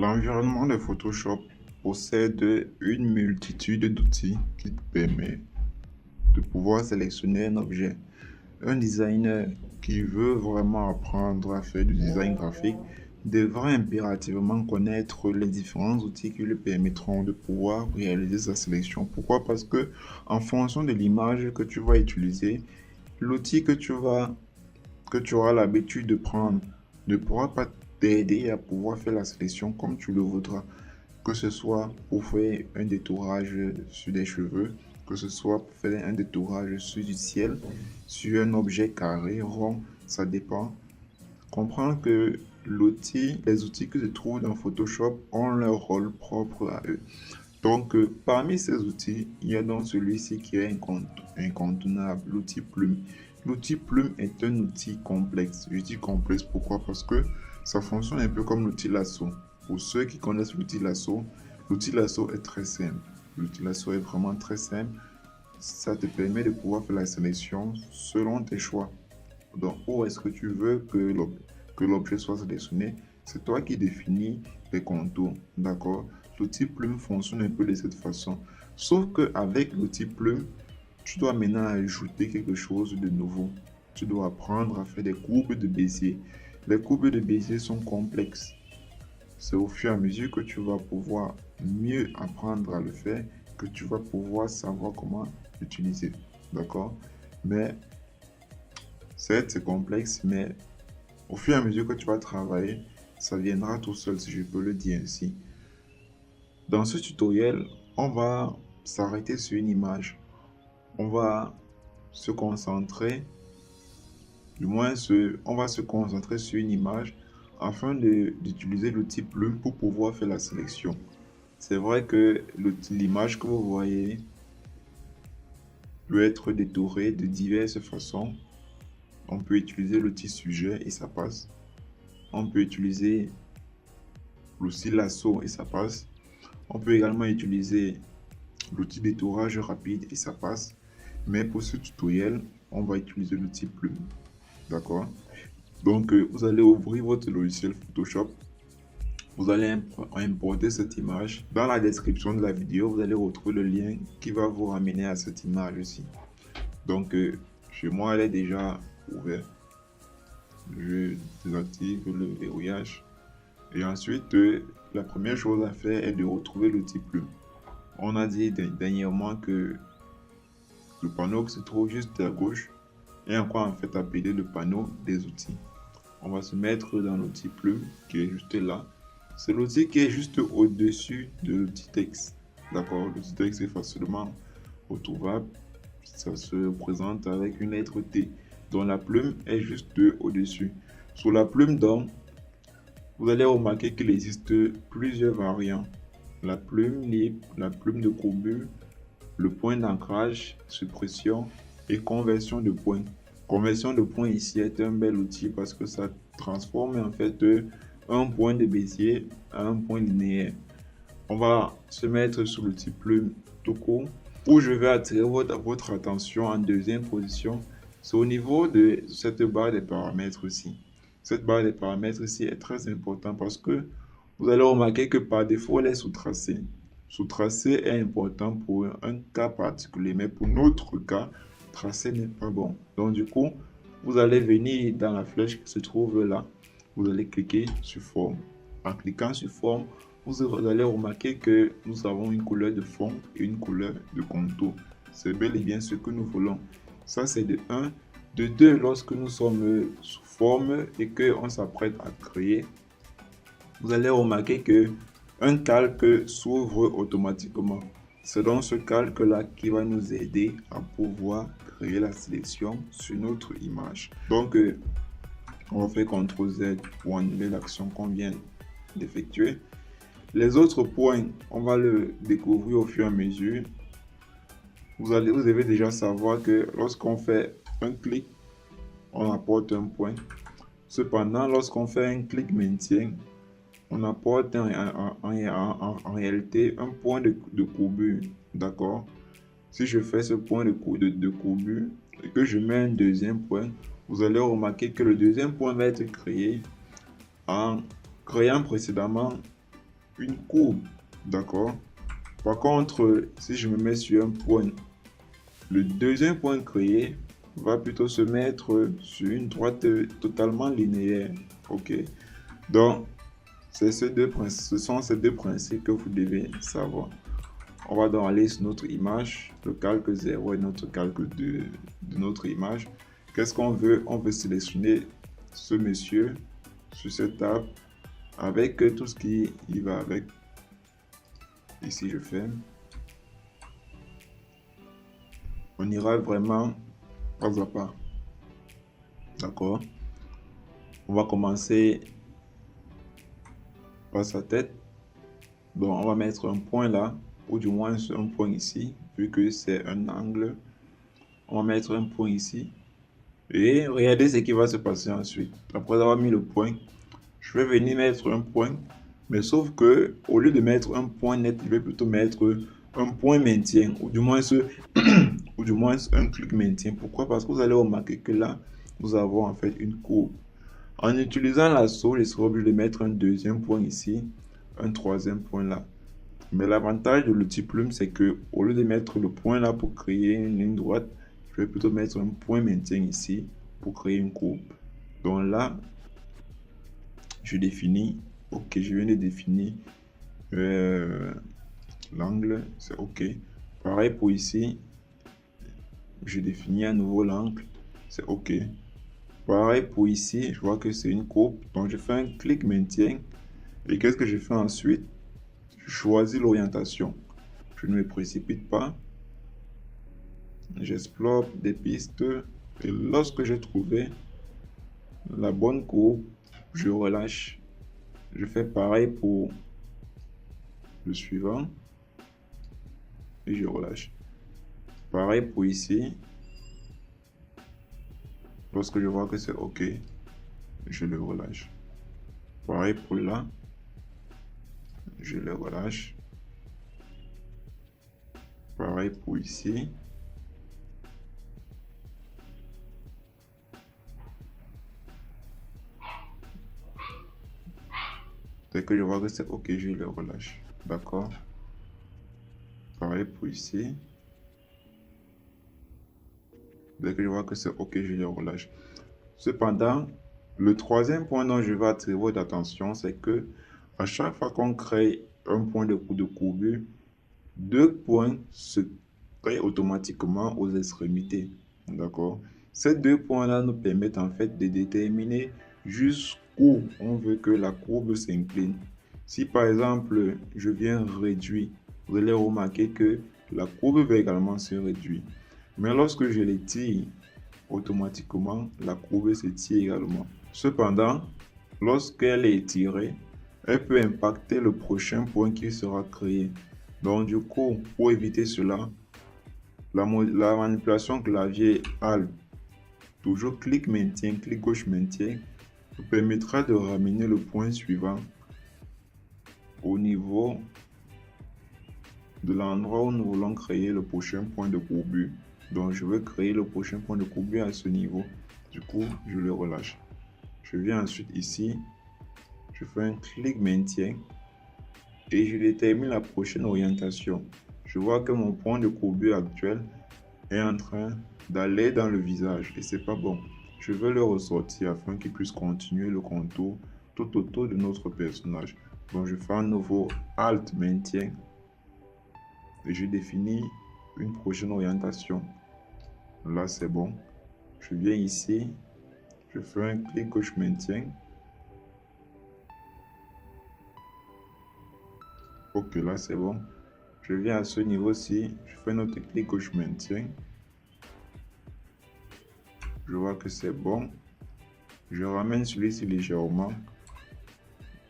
L'environnement de Photoshop possède une multitude d'outils qui te permettent de pouvoir sélectionner un objet. Un designer qui veut vraiment apprendre à faire du design graphique devra impérativement connaître les différents outils qui lui permettront de pouvoir réaliser sa sélection. Pourquoi? Parce que en fonction de l'image que tu vas utiliser, l'outil que tu auras l'habitude de prendre ne pourra pas t'aider à pouvoir faire la sélection comme tu le voudras. Que ce soit pour faire un détourage sur des cheveux, que ce soit pour faire un détourage sur du ciel, sur un objet carré, rond, ça dépend. Comprends que les outils que se trouvent dans Photoshop ont leur rôle propre à eux. Donc, parmi ces outils, il y a donc celui-ci qui est incontournable, l'outil plume. L'outil plume est un outil complexe. Je dis complexe pourquoi? Parce que ça fonctionne un peu comme l'outil lasso. Pour ceux qui connaissent l'outil lasso est très simple. L'outil lasso est vraiment très simple. Ça te permet de pouvoir faire la sélection selon tes choix. Donc, où est-ce que tu veux que l'objet soit sélectionné? C'est toi qui définis les contours, d'accord? L'outil plume fonctionne un peu de cette façon. Sauf qu'avec l'outil plume, tu dois maintenant ajouter quelque chose de nouveau. Tu dois apprendre à faire des courbes de Bézier. Les courbes de Bézier sont complexes. C'est au fur et à mesure que tu vas pouvoir mieux apprendre à le faire que tu vas pouvoir savoir comment l'utiliser. D'accord? Mais certes, c'est complexe, mais au fur et à mesure que tu vas travailler, ça viendra tout seul, si je peux le dire ainsi. Dans ce tutoriel, on va s'arrêter sur une image. On va se concentrer, on va se concentrer sur une image afin d'utiliser l'outil plume pour pouvoir faire la sélection. C'est vrai que l'image que vous voyez peut être détourée de diverses façons. On peut utiliser l'outil sujet et ça passe. On peut utiliser l'outil lasso et ça passe. On peut également utiliser l'outil détourage rapide et ça passe. Mais pour ce tutoriel, on va utiliser l'outil plume. D'accord? Donc, vous allez ouvrir votre logiciel Photoshop. Vous allez importer cette image. Dans la description de la vidéo, vous allez retrouver le lien qui va vous ramener à cette image aussi. Donc, chez moi, elle est déjà ouverte. Je désactive le verrouillage. Et ensuite, la première chose à faire est de retrouver l'outil plume. On a dit dernièrement que le panneau qui se trouve juste à gauche est encore en fait appelé le panneau des outils. On va se mettre dans l'outil plume qui est juste là. C'est l'outil qui est juste au-dessus de l'outil texte. D'accord? L'outil texte est facilement retrouvable. Ça se présente avec une lettre T, dont la plume est juste au-dessus. Sur la plume d'homme, vous allez remarquer qu'il existe plusieurs variants. La plume libre, la plume de courbure, le point d'ancrage, suppression et conversion de point. Conversion de point ici est un bel outil parce que ça transforme en fait un point de Bézier à un point linéaire. On va se mettre sur l'outil plume tout court où je vais attirer votre attention en deuxième position. C'est au niveau de cette barre des paramètres ici. Cette barre des paramètres ici est très importante parce que vous allez remarquer que par défaut, elle est sous tracé. Sous tracé est important pour un cas particulier, mais pour notre cas, tracé n'est pas bon. Donc du coup, vous allez venir dans la flèche qui se trouve là. Vous allez cliquer sur forme. En cliquant sur forme, vous allez remarquer que nous avons une couleur de fond et une couleur de contour. C'est bel et bien ce que nous voulons. Ça, c'est de 1. De 2, lorsque nous sommes sous forme et qu'on s'apprête à créer, vous allez remarquer que un calque s'ouvre automatiquement. C'est donc ce calque-là qui va nous aider à pouvoir créer la sélection sur notre image. Donc, on va faire CTRL Z pour annuler l'action qu'on vient d'effectuer. Les autres points, on va le découvrir au fur et à mesure. Vous devez déjà savoir que lorsqu'on fait un clic, on apporte un point. Cependant, lorsqu'on fait un clic maintien, on apporte en réalité un point de courbure. D'accord? Si je fais ce point de courbure et que je mets un deuxième point, vous allez remarquer que le deuxième point va être créé en créant précédemment une courbe. D'accord? Par contre, si je me mets sur un point, le deuxième point créé va plutôt se mettre sur une droite totalement linéaire. Ok? Donc, ce sont ces deux principes que vous devez savoir. On va donc aller sur notre image, le calque 0 et notre calque de notre image. Qu'est-ce qu'on veut? On veut sélectionner ce monsieur sur cette table avec tout ce qui y va avec. Ici, je ferme. On ira vraiment pas à pas. D'accord? On va commencer par sa tête. Donc, on va mettre un point là, ou du moins un point ici, vu que c'est un angle. On va mettre un point ici. Et regardez ce qui va se passer ensuite. Après avoir mis le point, je vais venir mettre un point. Mais sauf que, au lieu de mettre un point net, je vais plutôt mettre un point maintien, ou du moins, ou du moins un clic maintien. Pourquoi? Parce que vous allez remarquer que là, nous avons en fait une courbe. En utilisant lasso, je serai obligé de mettre un deuxième point ici, un troisième point là. Mais l'avantage de l'outil plume, c'est que au lieu de mettre le point là pour créer une ligne droite, je vais plutôt mettre un point maintien ici pour créer une courbe. Donc là, je définis, ok, je viens de définir l'angle, c'est ok. Pareil pour ici, je définis à nouveau l'angle, c'est ok. Pareil pour ici, je vois que c'est une courbe, donc je fais un clic maintien. Et qu'est-ce que je fais ensuite? Je choisis l'orientation. Je ne me précipite pas. J'explore des pistes. Et lorsque j'ai trouvé la bonne courbe, je relâche. Je fais pareil pour le suivant. Et je relâche. Pareil pour ici. Lorsque je vois que c'est OK, je le relâche. Pareil pour là. Je le relâche. Pareil pour ici. Dès que je vois que c'est OK, je le relâche. D'accord? Pareil pour ici. Dès que je vois que c'est OK, je le relâche. Cependant, le troisième point dont je vais attirer votre attention, c'est que à chaque fois qu'on crée un point de courbure, deux points se créent automatiquement aux extrémités. D'accord? Ces deux points-là nous permettent en fait de déterminer jusqu'où on veut que la courbe s'incline. Si par exemple, je viens réduire, vous allez remarquer que la courbe va également se réduire. Mais lorsque je l'étire, automatiquement, la courbe s'étire également. Cependant, lorsqu'elle est étirée, elle peut impacter le prochain point qui sera créé. Donc du coup, pour éviter cela, la manipulation clavier Alt, toujours clic maintien, clic gauche maintien, vous permettra de ramener le point suivant au niveau de l'endroit où nous voulons créer le prochain point de courbure. Donc je veux créer le prochain point de courbure à ce niveau. Du coup, je le relâche. Je viens ensuite ici, je fais un clic maintien et je détermine la prochaine orientation. Je vois que mon point de courbure actuel est en train d'aller dans le visage et c'est pas bon. Je veux le ressortir afin qu'il puisse continuer le contour tout autour de notre personnage. Donc je fais un nouveau Alt maintien et je définis une prochaine orientation. Là c'est bon. Je viens ici, je fais un clic gauche maintien. Ok, là c'est bon. Je viens à ce niveau-ci, je fais notre clic gauche maintien. Je vois que c'est bon. Je ramène celui-ci légèrement.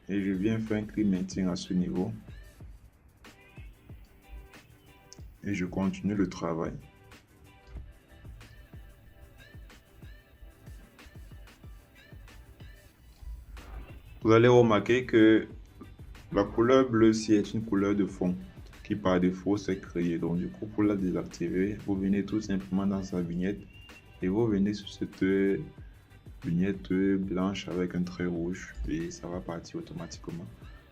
Et je viens faire un clic maintien à ce niveau. Et je continue le travail. Vous allez remarquer que la couleur bleue-ci est une couleur de fond qui par défaut s'est créée. Donc du coup, pour la désactiver, vous venez tout simplement dans sa vignette et vous venez sur cette vignette blanche avec un trait rouge et ça va partir automatiquement.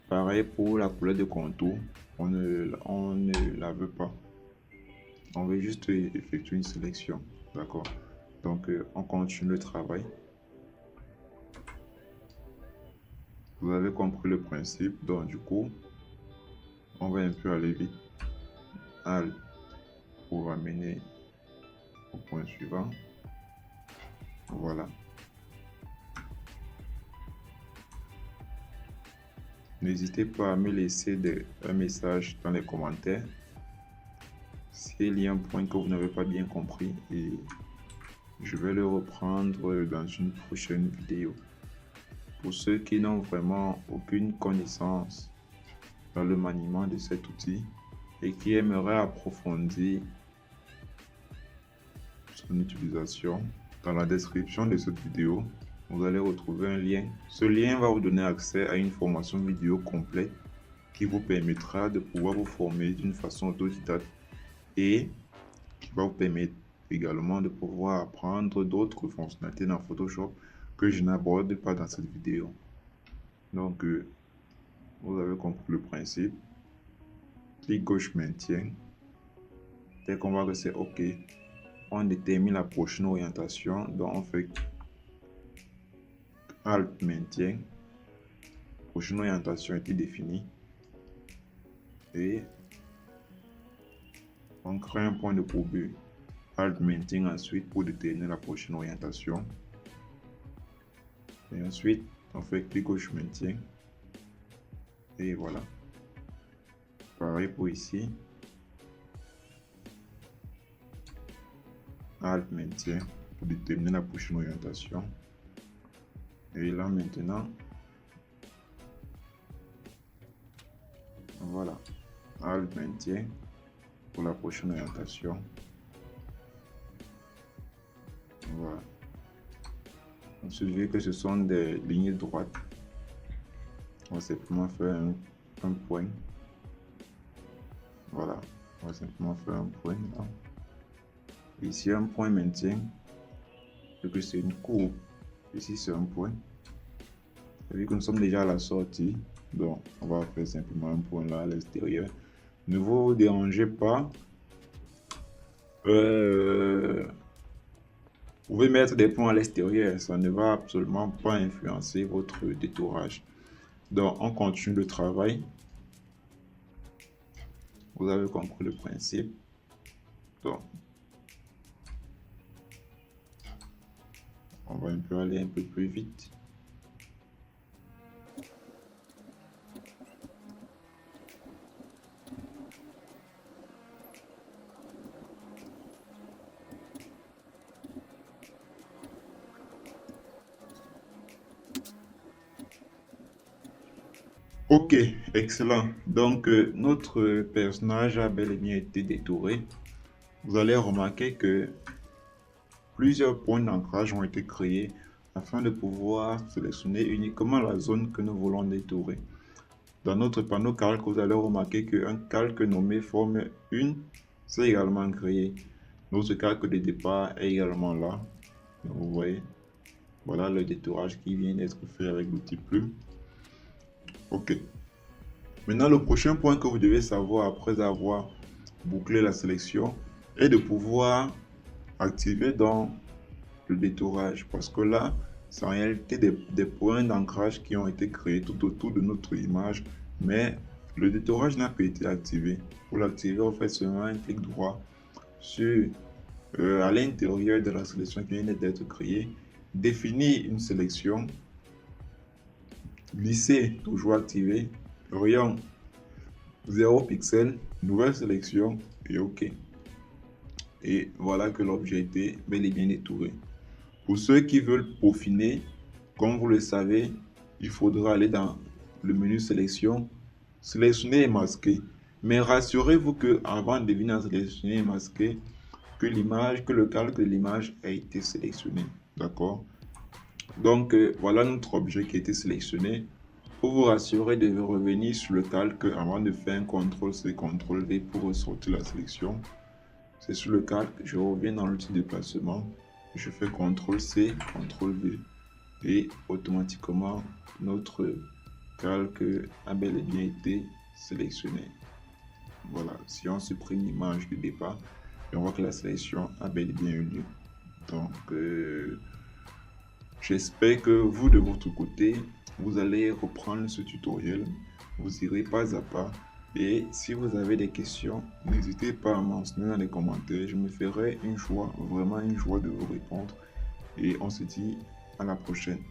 Pareil pour la couleur de contour, on ne la veut pas. On veut juste effectuer une sélection. D'accord. Donc, on continue le travail. Vous avez compris le principe. Donc, du coup, on va un peu aller vite. Alt pour amener au point suivant. Voilà. N'hésitez pas à me laisser un message dans les commentaires s'il y a un point que vous n'avez pas bien compris et je vais le reprendre dans une prochaine vidéo. Pour ceux qui n'ont vraiment aucune connaissance dans le maniement de cet outil et qui aimeraient approfondir son utilisation, dans la description de cette vidéo, vous allez retrouver un lien. Ce lien va vous donner accès à une formation vidéo complète qui vous permettra de pouvoir vous former d'une façon autodidacte et qui va vous permettre également de pouvoir apprendre d'autres fonctionnalités dans Photoshop que je n'aborde pas dans cette vidéo. Donc, vous avez compris le principe. Clic gauche maintien. Dès qu'on voit que c'est OK, on détermine la prochaine orientation. Donc, on fait Alt maintien. Prochaine orientation est définie. Et on crée un point de courbure. Alt maintien ensuite pour déterminer la prochaine orientation. Et ensuite, on fait clic gauche maintien. Et voilà. Pareil pour ici. Alt maintien pour déterminer la prochaine orientation. Et là maintenant, voilà. Alt maintien pour la prochaine orientation. Voilà. On se dit que ce sont des lignes droites. On va simplement faire un point. Voilà. On va simplement faire un point là. Ici, un point maintien. Et que c'est une courbe. Ici, c'est un point. Et vu que nous sommes déjà à la sortie, donc on va faire simplement un point là à l'extérieur. Ne vous dérangez pas. Vous pouvez mettre des points à l'extérieur, ça ne va absolument pas influencer votre détourage. Donc, on continue le travail. Vous avez compris le principe. Donc, on va un peu aller un peu plus vite. Ok, excellent. Donc, notre personnage a bel et bien été détouré. Vous allez remarquer que plusieurs points d'ancrage ont été créés afin de pouvoir sélectionner uniquement la zone que nous voulons détourer. Dans notre panneau calque, vous allez remarquer qu'un calque nommé forme 1 s'est également créé. Notre calque de départ est également là. Donc, vous voyez, voilà le détourage qui vient d'être fait avec l'outil plume. Ok. Maintenant, le prochain point que vous devez savoir après avoir bouclé la sélection est de pouvoir activer dans le détourage. Parce que là, c'est en réalité des points d'ancrage qui ont été créés tout autour de notre image. Mais le détourage n'a pas été activé. Pour l'activer, on fait seulement un clic droit sur à l'intérieur de la sélection qui vient d'être créée. Définir une sélection. Glisser, toujours activé. Rayon 0 pixel, nouvelle sélection et OK. Et voilà que l'objet a été bel et bien détouré. Pour ceux qui veulent peaufiner, comme vous le savez, il faudra aller dans le menu sélection, sélectionner et masquer. Mais rassurez-vous que avant de venir sélectionner et masquer, que le calque de l'image a été sélectionné. D'accord? Donc voilà notre objet qui a été sélectionné. Pour vous rassurer, de revenir sur le calque avant de faire un CTRL-C, CTRL-V pour ressortir la sélection. C'est sur le calque, je reviens dans l'outil de déplacement, je fais CTRL-C, CTRL-V et automatiquement notre calque a bel et bien été sélectionné. Voilà, si on supprime l'image de départ, on voit que la sélection a bel et bien eu lieu. Donc, j'espère que vous, de votre côté, vous allez reprendre ce tutoriel. Vous irez pas à pas. Et si vous avez des questions, n'hésitez pas à mentionner dans les commentaires. Je me ferai une joie, vraiment une joie de vous répondre. Et on se dit à la prochaine.